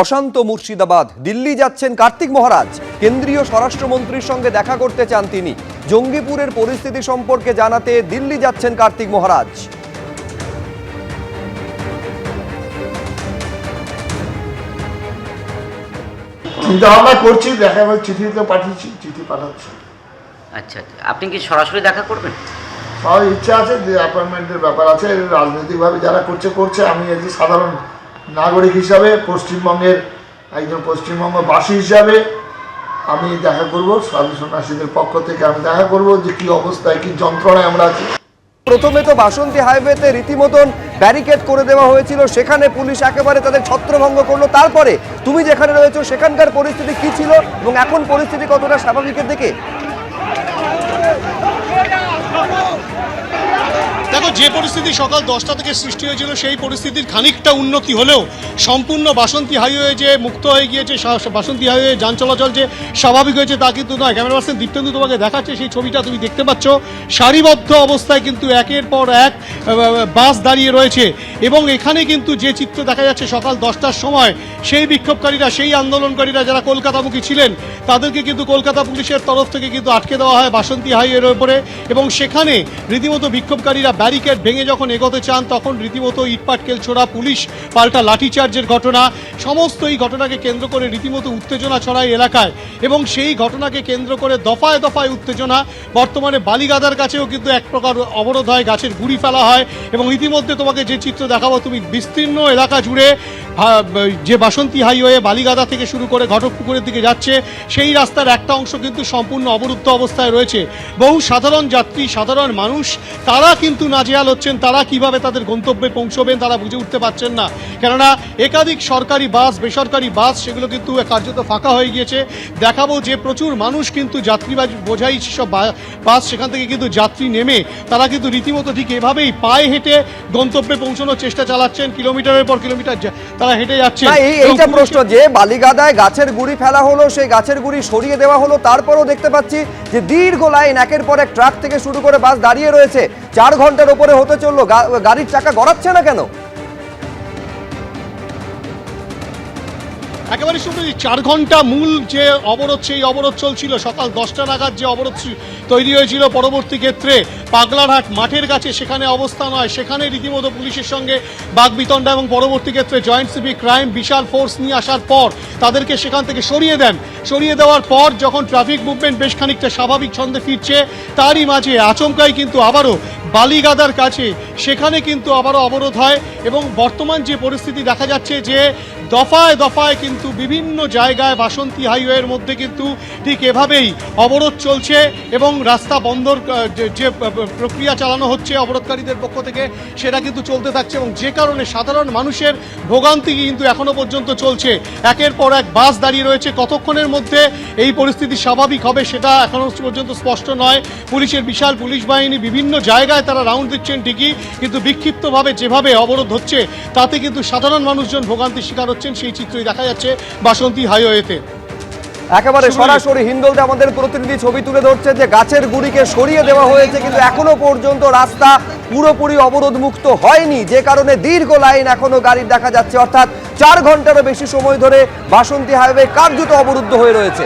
অশান্ত মুর্শিদাবাদ। দিল্লি যাচ্ছেন কার্তিক মহারাজ। কেন্দ্রীয় স্বরাষ্ট্রমন্ত্রীর সঙ্গে দেখা করতে চান তিনি। জঙ্গিপুরের পরিস্থিতি সম্পর্কে জানাতে দিল্লি যাচ্ছেন কার্তিক মহারাজ। চিন্তা ভাবনা করছি, দেখা যাচ্ছে চিঠিতে পাঠিয়েছি, চিঠি পাঠাচ্ছি। আচ্ছা আচ্ছা, আপনি কি সরাসরি দেখা করবেন? সবার ইচ্ছা আছে, যে অ্যাপয়েন্টমেন্টের ব্যাপার আছে, রাজনৈতিকভাবে যারা করছে করছে। আমি একটি সাধারণ নাগরিক হিসাবে, পশ্চিমবঙ্গের একজন পশ্চিমবঙ্গবাসী হিসাবে আমি দেখা করব। সাধু সন্ন্যাসীদের পক্ষ থেকে আমি দেখা করব যে কি অবস্থায়, কি যন্ত্রণায় আমরা আছি। প্রথমে তো বাসন্তী হাইওয়েতে রীতিমতন ব্যারিকেড করে দেওয়া হয়েছিল, সেখানে পুলিশ একেবারে তাদের ছত্রভঙ্গ করলো। তারপরে তুমি যেখানে রয়েছো সেখানকার পরিস্থিতি কি ছিল এবং এখন পরিস্থিতি কতটা স্বাভাবিকের দিকে? দেখো, যে পরিস্থিতি সকাল 10টা থেকে সৃষ্টি হয়েছিল সেই পরিস্থিতির খানিকটা উন্নতি হলেও সম্পূর্ণ বাসন্তী হাইওয়ে যে মুক্ত হয়ে গিয়েছে, বাসন্তী হাইওয়ে যান চলাচল যে স্বাভাবিক হয়েছে তা কিন্তু নয়। ক্যামেরা পার্সন দীপ্তেন্দু তোমাকে দেখাচ্ছে সেই ছবিটা, তুমি দেখতে পাচ্ছ সারিবদ্ধ অবস্থায় কিন্তু একের পর এক বাস দাঁড়িয়ে রয়েছে। এবং এখানে কিন্তু যে চিত্র দেখা যাচ্ছে সকাল 10টার সময়, সেই বিক্ষোভকারীরা, সেই আন্দোলনকারীরা যারা কলকাতামুখী ছিলেন তাদেরকে কিন্তু কলকাতা পুলিশের তরফ থেকে কিন্তু আটকে দেওয়া হয় বাসন্তী হাইওয়ের ওপরে। এবং সেখানে রীতিমতো বিক্ষোভকারীরা ব্যারিকেড ভেঙে যখন এগোতে চান তখন রীতিমতো ইটপাটকেল ছোড়া, পুলিশ পাল্টা লাঠিচার্জের ঘটনা, সমস্ত এই ঘটনাকে কেন্দ্র করে রীতিমতো উত্তেজনা ছড়ায় এলাকায়। এবং সেই ঘটনাকে কেন্দ্র করে দফায় দফায় উত্তেজনা। বর্তমানে বালিগাদার কাছেও কিন্তু এক প্রকার অবরোধ হয়, গাছের গুঁড়ি ফেলা হয়। এবং ইতিমধ্যে তোমাকে যে চিত্র দেখাবো, তুমি বিস্তীর্ণ এলাকা জুড়ে যে বাসন্তী হাইওয়ে বালিগাদা থেকে শুরু করে ঘটকপুকুরের দিকে যাচ্ছে সেই রাস্তার একটা অংশ কিন্তু সম্পূর্ণ অবরুদ্ধ অবস্থায় রয়েছে। বহু সাধারণ যাত্রী, সাধারণ মানুষ তারা কিন্তু নাজেহাল হচ্ছেন। তারা কিভাবে তাদের গন্তব্যে পৌঁছবেন তারা বুঝে উঠতে পারছেন না, কেননা একাধিক সরকারি বাস, বেসরকারি বাস সেগুলো কিন্তু কার্যত ফাঁকা হয়ে গিয়েছে। দেখাবো যে প্রচুর মানুষ কিন্তু যাত্রীবাহী বোঝাই সব বাস, সেখান থেকে কিন্তু যাত্রী নেমে তারা কিন্তু রীতিমতো ঠিক এভাবেই পায়ে হেঁটে গন্তব্যে পৌঁছানোর চেষ্টা চালাচ্ছেন। কিলোমিটারের পর কিলোমিটার তারা হেঁটে যাচ্ছে। এইটা প্রশ্ন যে বালিগাদায় গাছের গুঁড়ি ফেলা হলো, সেই গাছের গুঁড়ি সরিয়ে দেওয়া হলো, তারপরও দেখতে পাচ্ছি যে দীর্ঘ লাইন, একের পর এক ট্রাক থেকে শুরু করে বাস দাঁড়িয়ে রয়েছে। 4 ঘন্টার উপরে হতে চললো, গাড়ির চাকা গড়াচ্ছে না কেন? একেবারে শুধু 4 ঘন্টা মূল যে অবরোধ, সেই অবরোধ চলছিল সকাল 10টা নাগাদ। যে অবরোধ তৈরি হয়েছিল পরবর্তী ক্ষেত্রে পাগলারহাট মাঠের কাছে, সেখানে অবস্থান হয়, সেখানে রীতিমতো পুলিশের সঙ্গে বাগবিতণ্ডা এবং পরবর্তী ক্ষেত্রে জয়েন্ট সিভিক ক্রাইম বিশাল ফোর্স নিয়ে আসার পর তাদেরকে সেখান থেকে সরিয়ে দেন। সরিয়ে দেওয়ার পর যখন ট্রাফিক মুভমেন্ট বেশ খানিকটা স্বাভাবিক ছন্দে ফিরছে, তারই মাঝে আচমকাই কিন্তু আবারও বালিগাদার কাছে সেখানে কিন্তু আবারও অবরোধ হয়। এবং বর্তমান যে পরিস্থিতি দেখা যাচ্ছে যে দফায় দফায় কিন্তু বিভিন্ন জায়গায় বাসন্তী হাইওয়ের মধ্যে কিন্তু ঠিক এভাবেই অবরোধ চলছে এবং রাস্তা বন্ধর যে প্রক্রিয়া চালানো হচ্ছে অবরোধকারীদের পক্ষ থেকে সেটা কিন্তু চলতে থাকছে। এবং যে কারণে সাধারণ মানুষের ভোগান্তি কিন্তু এখনো পর্যন্ত চলছে। একের পর এক বাস দাঁড়িয়ে রয়েছে। কতক্ষণের মধ্যে এই পরিস্থিতি স্বাভাবিক হবে সেটা এখনো পর্যন্ত স্পষ্ট নয়। পুলিশের বিশাল পুলিশ বাহিনী বিভিন্ন জায়গায় তারা রাউন্ড দিচ্ছেন ঠিকই, কিন্তু বিক্ষিপ্তভাবে যেভাবে অবরোধ হচ্ছে তাতে কিন্তু সাধারণ মানুষজন ভোগান্তির শিকার হচ্ছেন। সেই চিত্রই দেখা যাচ্ছে বাসন্তী হাইওয়েতে। একেবারে সরাসরি হিন্দলতে আমাদের প্রতিনিধি ছবি তুলে ধরছে যে গাছের গুঁড়িকে সরিয়ে দেওয়া হয়েছে, কিন্তু এখনো পর্যন্ত রাস্তা পুরোপুরি অবরোধ মুক্ত হয়নি, যে কারণে দীর্ঘ লাইন এখনো গাড়ির দেখা যাচ্ছে। অর্থাৎ 4 ঘন্টারও বেশি সময় ধরে বাসন্তী হাইওয়ে কার্যত অবরুদ্ধ হয়ে রয়েছে।